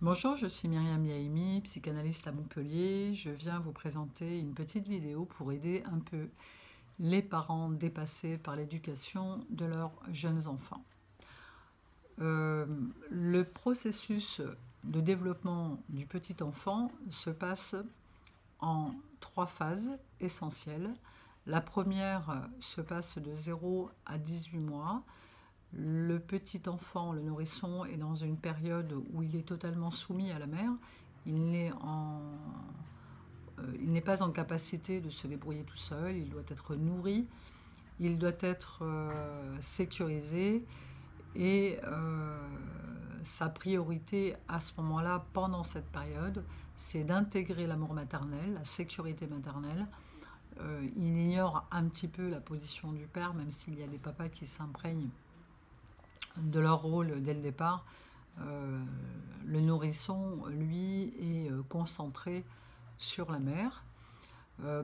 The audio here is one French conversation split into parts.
Bonjour, je suis Myriam Yaimi, psychanalyste à Montpellier. Je viens vous présenter une petite vidéo pour aider un peu les parents dépassés par l'éducation de leurs jeunes enfants. Le processus de développement du petit enfant se passe en 3 phases essentielles. La première se passe de 0 à 18 mois. Le petit enfant, le nourrisson, est dans une période où il est totalement soumis à la mère. Il n'est pas en capacité de se débrouiller tout seul. Il doit être nourri, il doit être sécurisé et sa priorité à ce moment-là, pendant cette période, c'est d'intégrer l'amour maternel, la sécurité maternelle. Il ignore un petit peu la position du père, même s'il y a des papas qui s'imprègnent de leur rôle dès le départ. Le nourrisson, lui, est concentré sur la mère.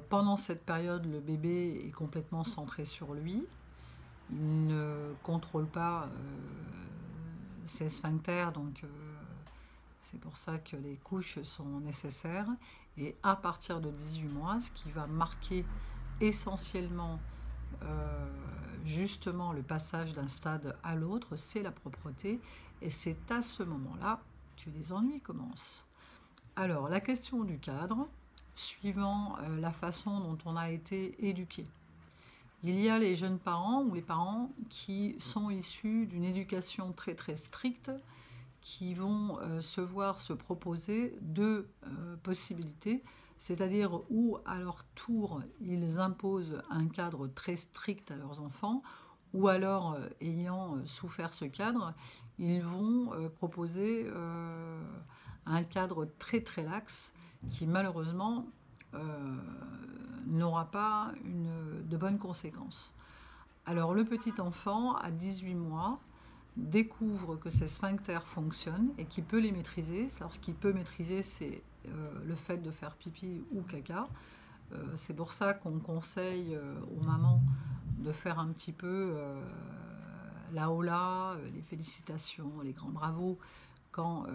Pendant cette période, le bébé est complètement centré sur lui. Il ne contrôle pas ses sphincters, donc c'est pour ça que les couches sont nécessaires. Et à partir de 18 mois, ce qui va marquer essentiellement justement le passage d'un stade à l'autre, c'est la propreté. Et c'est à ce moment-là que les ennuis commencent. Alors, la question du cadre, suivant la façon dont on a été éduqué. Il y a les jeunes parents ou les parents qui sont issus d'une éducation très très stricte, qui vont se proposer deux possibilités, c'est-à-dire où à leur tour ils imposent un cadre très strict à leurs enfants, ou alors ayant souffert ce cadre, ils vont proposer un cadre très très lax qui malheureusement n'aura pas de bonnes conséquences. Alors le petit enfant à 18 mois découvre que ses sphincters fonctionnent et qu'il peut les maîtriser. Alors ce qu'il peut maîtriser, c'est le fait de faire pipi ou caca. C'est pour ça qu'on conseille aux mamans de faire un petit peu la hola, les félicitations, les grands bravos quand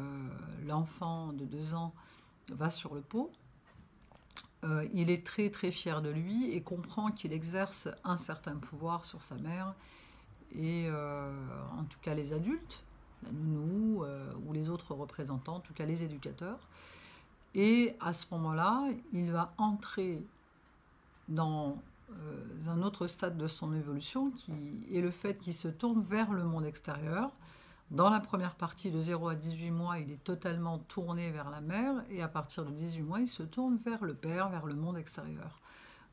l'enfant de 2 ans va sur le pot. Il est très très fier de lui et comprend qu'il exerce un certain pouvoir sur sa mère et en tout cas les adultes, la nounou ou les autres représentants, en tout cas les éducateurs. Et à ce moment-là, il va entrer dans un autre stade de son évolution qui est le fait qu'il se tourne vers le monde extérieur. Dans la première partie, de 0 à 18 mois, il est totalement tourné vers la mère et à partir de 18 mois, il se tourne vers le père, vers le monde extérieur.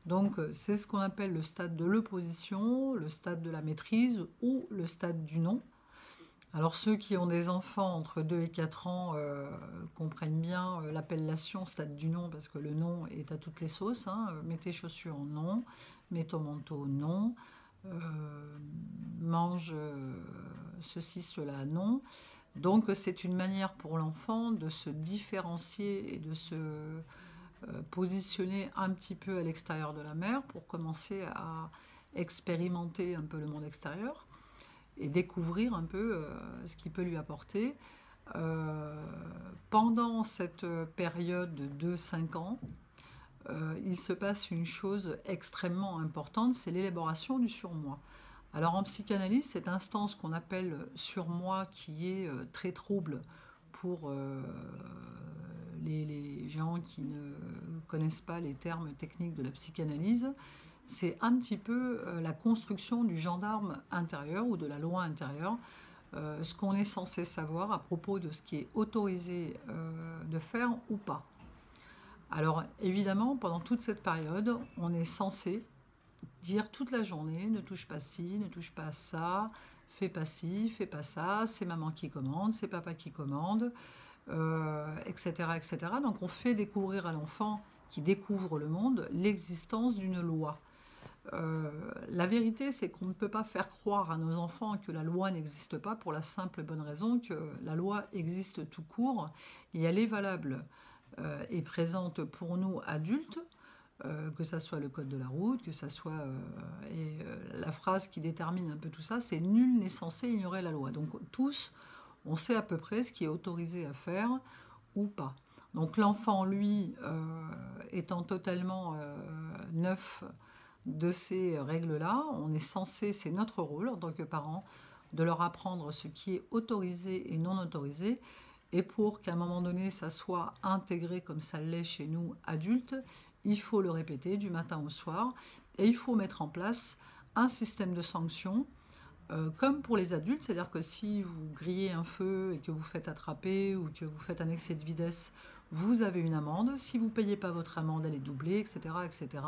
Donc c'est ce qu'on appelle le stade de l'opposition, le stade de la maîtrise ou le stade du non. Alors ceux qui ont des enfants entre 2 et 4 ans comprennent bien l'appellation stade du non parce que le non est à toutes les sauces. Hein. Mets tes chaussures non, mets ton manteau non, mange ceci, cela non. Donc c'est une manière pour l'enfant de se différencier et de se positionner un petit peu à l'extérieur de la mère pour commencer à expérimenter un peu le monde extérieur et découvrir un peu ce qu'il peut lui apporter. Pendant cette période de 5 ans, il se passe une chose extrêmement importante, c'est l'élaboration du surmoi. Alors en psychanalyse, cette instance qu'on appelle surmoi, qui est très trouble pour les gens qui ne connaissent pas les termes techniques de la psychanalyse, c'est un petit peu la construction du gendarme intérieur ou de la loi intérieure, ce qu'on est censé savoir à propos de ce qui est autorisé de faire ou pas. Alors évidemment, pendant toute cette période, on est censé dire toute la journée, ne touche pas ci, ne touche pas ça, fais pas ci, fais pas ça, c'est maman qui commande, c'est papa qui commande, etc., etc. Donc on fait découvrir à l'enfant qui découvre le monde l'existence d'une loi. La vérité, c'est qu'on ne peut pas faire croire à nos enfants que la loi n'existe pas pour la simple et bonne raison que la loi existe tout court et elle est valable et présente pour nous adultes, que ça soit le code de la route, que ça soit la phrase qui détermine un peu tout ça, c'est nul n'est censé ignorer la loi. Donc tous, on sait à peu près ce qui est autorisé à faire ou pas. Donc l'enfant, lui, étant totalement neuf de ces règles-là, on est censé, c'est notre rôle en tant que parent, de leur apprendre ce qui est autorisé et non autorisé, et pour qu'à un moment donné, ça soit intégré comme ça l'est chez nous, adultes, il faut le répéter du matin au soir, et il faut mettre en place un système de sanctions, comme pour les adultes, c'est-à-dire que si vous grillez un feu et que vous faites attraper ou que vous faites un excès de vitesse, vous avez une amende. Si vous ne payez pas votre amende, elle est doublée, etc. etc.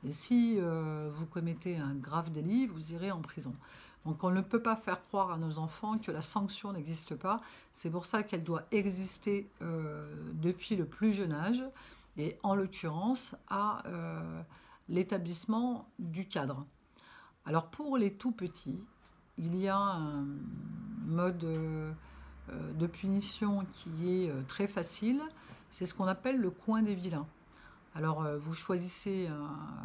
Et si vous commettez un grave délit, vous irez en prison. Donc on ne peut pas faire croire à nos enfants que la sanction n'existe pas. C'est pour ça qu'elle doit exister depuis le plus jeune âge, et en l'occurrence à l'établissement du cadre. Alors pour les tout petits, il y a un mode de punition qui est très facile. C'est ce qu'on appelle le coin des vilains. Alors vous choisissez...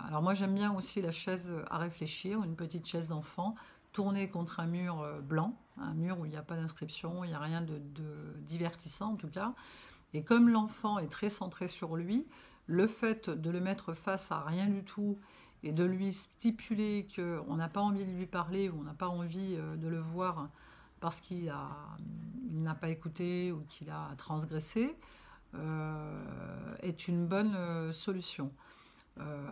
alors moi j'aime bien aussi la chaise à réfléchir, une petite chaise d'enfant tournée contre un mur blanc, un mur où il n'y a pas d'inscription, il n'y a rien de divertissant en tout cas. Et comme l'enfant est très centré sur lui, le fait de le mettre face à rien du tout et de lui stipuler qu'on n'a pas envie de lui parler ou on n'a pas envie de le voir parce qu'il n'a pas écouté ou qu'il a transgressé, est une bonne solution.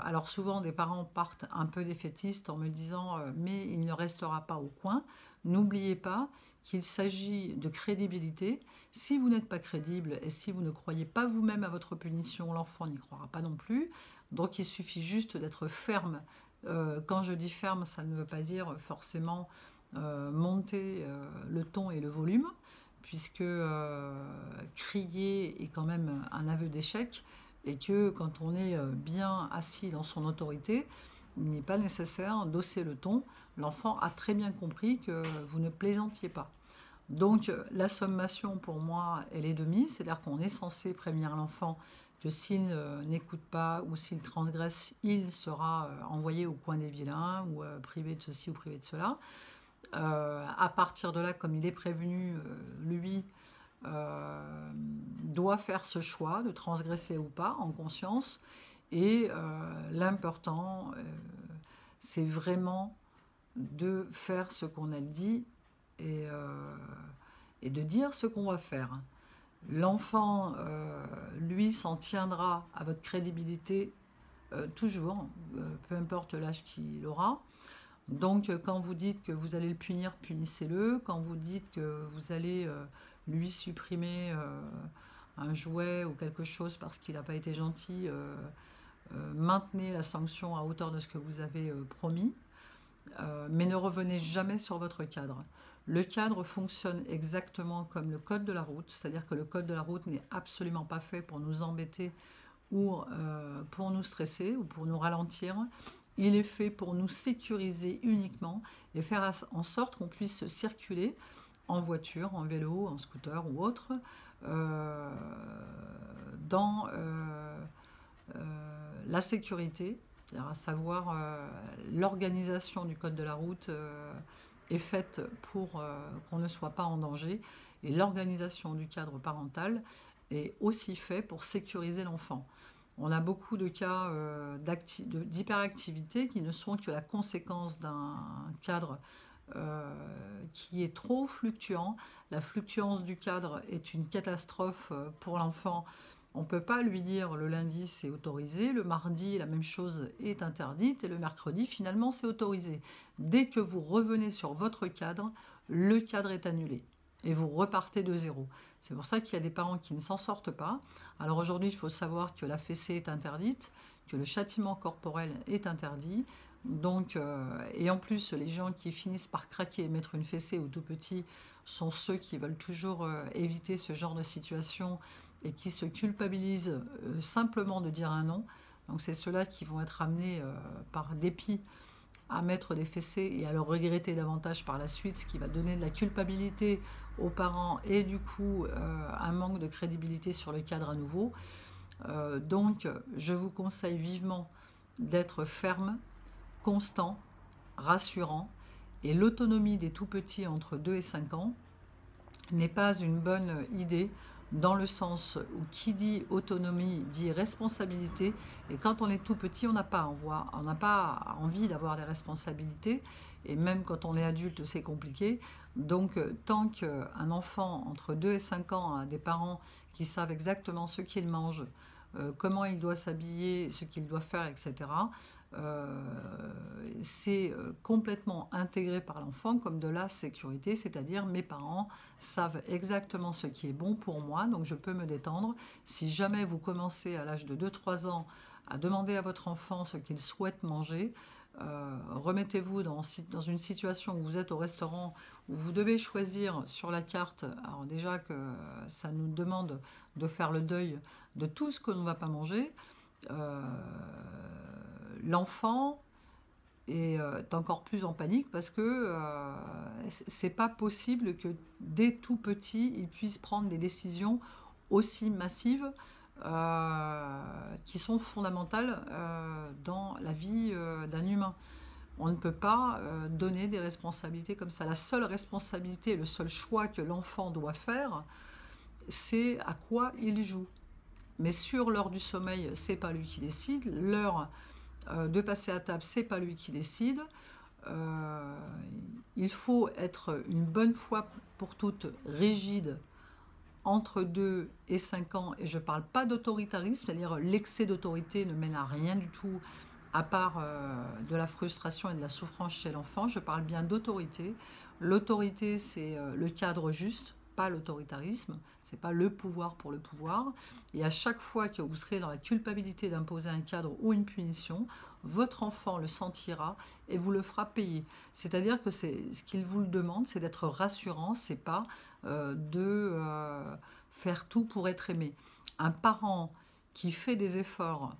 Alors souvent des parents partent un peu défaitistes en me disant mais il ne restera pas au coin. N'oubliez pas qu'il s'agit de crédibilité. Si vous n'êtes pas crédible et si vous ne croyez pas vous-même à votre punition, l'enfant n'y croira pas non plus. Donc il suffit juste d'être ferme. Quand je dis ferme, ça ne veut pas dire forcément monter le ton et le volume, puisque crier est quand même un aveu d'échec, et que quand on est bien assis dans son autorité, il n'est pas nécessaire d'hausser le ton. L'enfant a très bien compris que vous ne plaisantiez pas. Donc la sommation pour moi, elle est de mise, c'est-à-dire qu'on est censé prévenir l'enfant que s'il n'écoute pas ou s'il transgresse, il sera envoyé au coin des vilains ou privé de ceci ou privé de cela. À partir de là, comme il est prévenu, lui doit faire ce choix de transgresser ou pas en conscience. Et l'important, c'est vraiment de faire ce qu'on a dit et de dire ce qu'on va faire. L'enfant, lui, s'en tiendra à votre crédibilité toujours, peu importe l'âge qu'il aura. Donc, quand vous dites que vous allez le punir, punissez-le. Quand vous dites que vous allez lui supprimer un jouet ou quelque chose parce qu'il n'a pas été gentil, maintenez la sanction à hauteur de ce que vous avez promis. Mais ne revenez jamais sur votre cadre. Le cadre fonctionne exactement comme le code de la route, c'est-à-dire que le code de la route n'est absolument pas fait pour nous embêter ou pour nous stresser ou pour nous ralentir. Il est fait pour nous sécuriser uniquement et faire en sorte qu'on puisse circuler en voiture, en vélo, en scooter ou autre, dans la sécurité, c'est-à-dire à savoir l'organisation du code de la route est faite pour qu'on ne soit pas en danger, et l'organisation du cadre parental est aussi faite pour sécuriser l'enfant. On a beaucoup de cas d'hyperactivité qui ne sont que la conséquence d'un cadre qui est trop fluctuant. La fluctuance du cadre est une catastrophe pour l'enfant. On ne peut pas lui dire le lundi c'est autorisé, le mardi la même chose est interdite et le mercredi finalement c'est autorisé. Dès que vous revenez sur votre cadre, le cadre est annulé et vous repartez de zéro. C'est pour ça qu'il y a des parents qui ne s'en sortent pas. Alors aujourd'hui, il faut savoir que la fessée est interdite, que le châtiment corporel est interdit. Donc, et en plus, les gens qui finissent par craquer et mettre une fessée au tout petit sont ceux qui veulent toujours éviter ce genre de situation et qui se culpabilisent simplement de dire un non. Donc c'est ceux-là qui vont être amenés par dépit à mettre des fessées et à le regretter davantage par la suite, ce qui va donner de la culpabilité aux parents et du coup un manque de crédibilité sur le cadre à nouveau. Donc je vous conseille vivement d'être ferme, constant, rassurant, et l'autonomie des tout petits entre 2 et 5 ans n'est pas une bonne idée, dans le sens où qui dit autonomie dit responsabilité, et quand on est tout petit, on n'a pas envie d'avoir des responsabilités, et même quand on est adulte, c'est compliqué. Donc, tant qu'un enfant entre 2 et 5 ans a des parents qui savent exactement ce qu'il mange, comment il doit s'habiller, ce qu'il doit faire, etc., c'est complètement intégré par l'enfant comme de la sécurité, c'est-à-dire mes parents savent exactement ce qui est bon pour moi, donc je peux me détendre. Si jamais vous commencez à l'âge de 2-3 ans à demander à votre enfant ce qu'il souhaite manger, remettez-vous dans une situation où vous êtes au restaurant, où vous devez choisir sur la carte, alors déjà que ça nous demande de faire le deuil de tout ce que l'on ne va pas manger. L'enfant est encore plus en panique parce que c'est pas possible que dès tout petit, il puisse prendre des décisions aussi massives qui sont fondamentales dans la vie d'un humain. On ne peut pas donner des responsabilités comme ça. La seule responsabilité, le seul choix que l'enfant doit faire, c'est à quoi il joue. Mais sur l'heure du sommeil, c'est pas lui qui décide. L'heure de passer à table, c'est pas lui qui décide. Il faut être une bonne fois pour toutes rigide entre 2 et 5 ans, et je ne parle pas d'autoritarisme, c'est-à-dire l'excès d'autorité ne mène à rien du tout, à part de la frustration et de la souffrance chez l'enfant. Je parle bien d'autorité. L'autorité, c'est le cadre juste, pas l'autoritarisme, c'est pas le pouvoir pour le pouvoir. Et à chaque fois que vous serez dans la culpabilité d'imposer un cadre ou une punition, votre enfant le sentira et vous le fera payer. C'est-à-dire que ce qu'il vous le demande, c'est d'être rassurant, c'est pas de faire tout pour être aimé. Un parent qui fait des efforts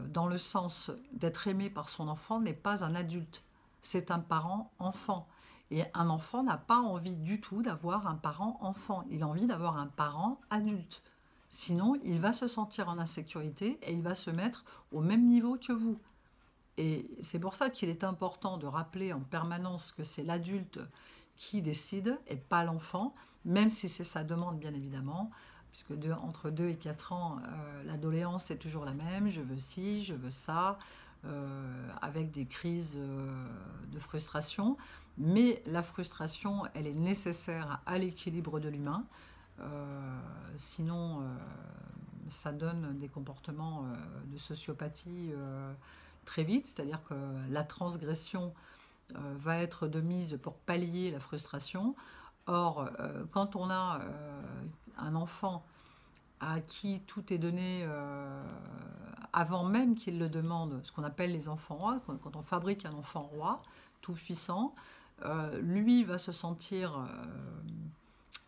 dans le sens d'être aimé par son enfant n'est pas un adulte, c'est un parent enfant. Et un enfant n'a pas envie du tout d'avoir un parent enfant, il a envie d'avoir un parent adulte. Sinon, il va se sentir en insécurité et il va se mettre au même niveau que vous. Et c'est pour ça qu'il est important de rappeler en permanence que c'est l'adulte qui décide et pas l'enfant, même si c'est sa demande bien évidemment, puisque entre 2 et 4 ans, l'adolescence est toujours la même, je veux ci, je veux ça, avec des crises de frustration. Mais la frustration, elle est nécessaire à l'équilibre de l'humain. Sinon, ça donne des comportements de sociopathie très vite, c'est-à-dire que la transgression va être de mise pour pallier la frustration. Or, quand on a un enfant à qui tout est donné avant même qu'il le demande, ce qu'on appelle les enfants rois, quand on fabrique un enfant roi, tout puissant, lui va se sentir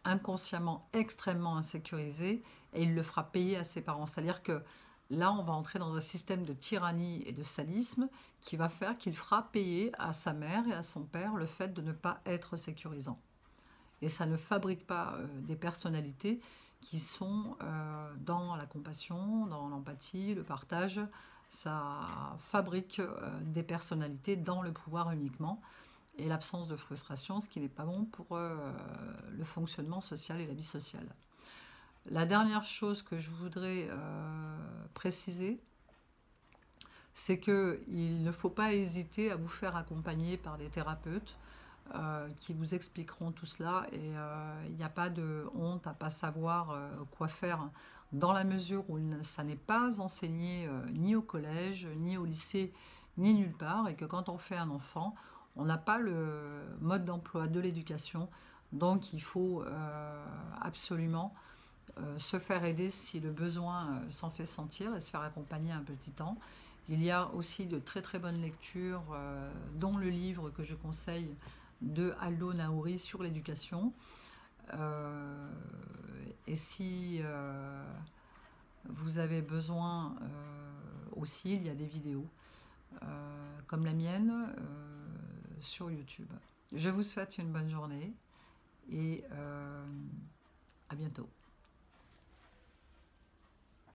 inconsciemment extrêmement insécurisé et il le fera payer à ses parents. C'est-à-dire que là, on va entrer dans un système de tyrannie et de sadisme qui va faire qu'il fera payer à sa mère et à son père le fait de ne pas être sécurisant. Et ça ne fabrique pas des personnalités qui sont dans la compassion, dans l'empathie, le partage. Ça fabrique des personnalités dans le pouvoir uniquement et l'absence de frustration, ce qui n'est pas bon pour le fonctionnement social et la vie sociale. La dernière chose que je voudrais préciser, c'est qu'il ne faut pas hésiter à vous faire accompagner par des thérapeutes qui vous expliqueront tout cela, et il n'y a pas de honte à ne pas savoir quoi faire, dans la mesure où ça n'est pas enseigné ni au collège, ni au lycée, ni nulle part, et que quand on fait un enfant, on n'a pas le mode d'emploi de l'éducation, donc il faut absolument se faire aider si le besoin s'en fait sentir et se faire accompagner un petit temps. Il y a aussi de très très bonnes lectures, dont le livre que je conseille de Aldo Naouri sur l'éducation. Et si vous avez besoin aussi, il y a des vidéos comme la mienne sur YouTube. Je vous souhaite une bonne journée et à bientôt.